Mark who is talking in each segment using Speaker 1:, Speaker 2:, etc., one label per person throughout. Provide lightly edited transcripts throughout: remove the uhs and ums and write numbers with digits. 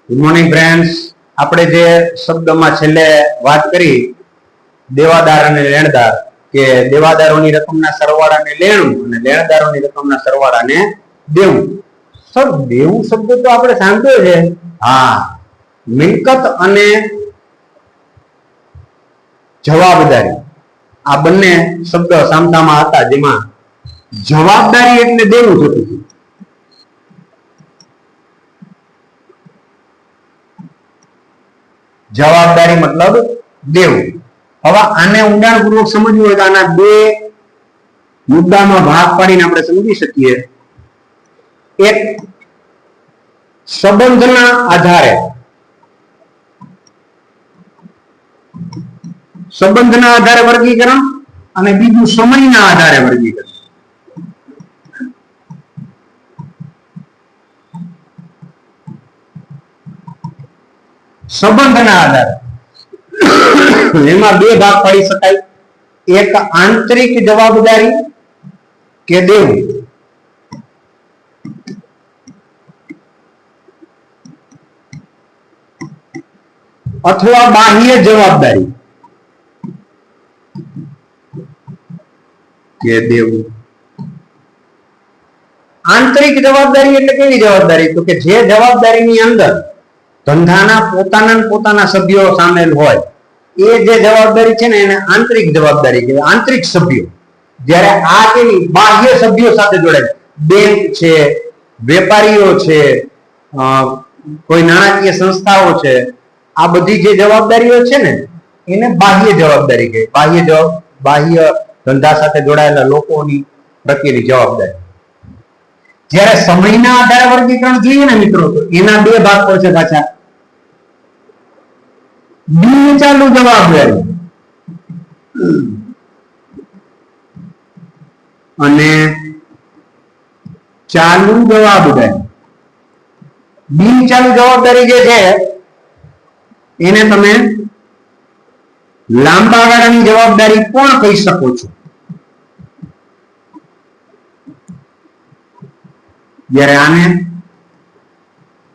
Speaker 1: Good morning friends. આપણે જે શબ્દમાં છેલ્લે વાત કરી દેવાદાર અને લેણદાર, કે દેવાદારોની રકમના સરવાળાને લેણું અને લેણદારોની રકમના સરવાળાને દેવું. સર, દેવું શબ્દ તો આપણે સાંભળ્યો છે. હા, મિલકત અને જવાબદારી આ બંને શબ્દ સામસામા હતા, જેમાં જવાબદારી એટલે દેવું થતું હતું. જવાબદારી મતલબ દેવું. હવે આને ઊંડાણપૂર્વક સમજવું હોય તો આના બે મુદ્દામાં ભાગ પાડીને આપણે સમજી શકીએ. એક, સંબંધના આધારે વર્ગીકરણ અને બીજું સમયના આધારે વર્ગીકરણ. સંબંધના આધારે એમાં બે ભાગ પાડી શકાય. એક આંતરિક જવાબદારી કે દેવું, અથવા બાહ્ય જવાબદારી કે દેવું. આંતરિક જવાબદારી એટલે કેવી જવાબદારી? તો કે જે જવાબદારીની અંદર ધંધાના પોતાના સભ્યો સામેલ હોય, એ જે જવાબદારી છે ને એને આંતરિક જવાબદારી કહેવાય, આંતરિક સભ્યો. જ્યારે આ કેવી બાહ્ય સભ્યો સાથે જોડાય, બેંક છે, વેપારીઓ છે, કોઈ નાણાકીય સંસ્થાઓ છે, આ બધી જે જવાબદારીઓ છે ને એને બાહ્ય જવાબદારી કહેવાય. બાહ્ય ધંધા સાથે જોડાયેલા લોકોની પ્રત્યેની જવાબદારી. જ્યારે સમયના આધારે વર્ગીકરણ જોઈએ ને મિત્રો, તો એના બે ભાગ પડશે પાછા. બિનચાલુ જવાબદારી અને ચાલુ જવાબદારી. બિનચાલુ જવાબદારી જે છે એને તમે લાંબા ગાળાની જવાબદારી પણ કહી શકો છો. જ્યારે આને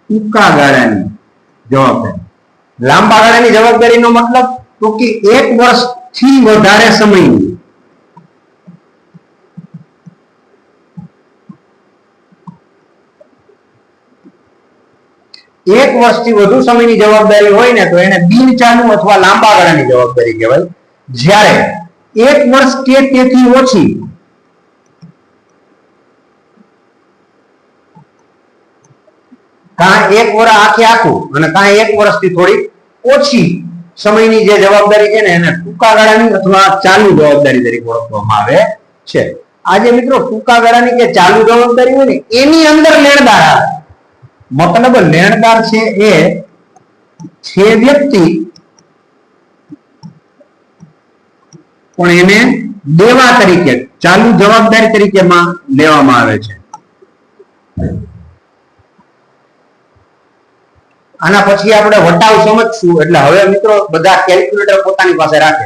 Speaker 1: ટૂંકા ગાળાની જવાબદારી. લાંબા ગાળાની જવાબદારીનો મતલબ તો કે 1 વર્ષથી વધારે સમયની. એક વર્ષથી વધુ સમયની જવાબદારી હોય ને તો એને બિનચાલુ અથવા લાંબા ગાળાની જવાબદારી કહેવાય. જ્યારે 1 વર્ષ કે તેથી ઓછી કાં 1 વર્ષ આખું અને કાં 1 વર્ષથી થોડી ઓછી સમયની જે જવાબદારી છે ને એને ટૂંકા ગાળાની અથવા ચાલુ જવાબદારી તરીકે ઓળખવામાં આવે છે. આજે મિત્રો ટૂંકા ગાળાની કે ચાલુ જવાબદારી હોય ને એની અંદર લેણદાર આવે. મતલબ લેણદાર છે એ છે વ્યક્તિ, પણ એને દેવા તરીકે ચાલુ જવાબદારી તરીકે માં લેવામાં આવે છે. આના પછી આપણે વટાવ સમજશું. એટલે હવે મિત્રો બધા કેલ્ક્યુલેટર પોતાની પાસે રાખે.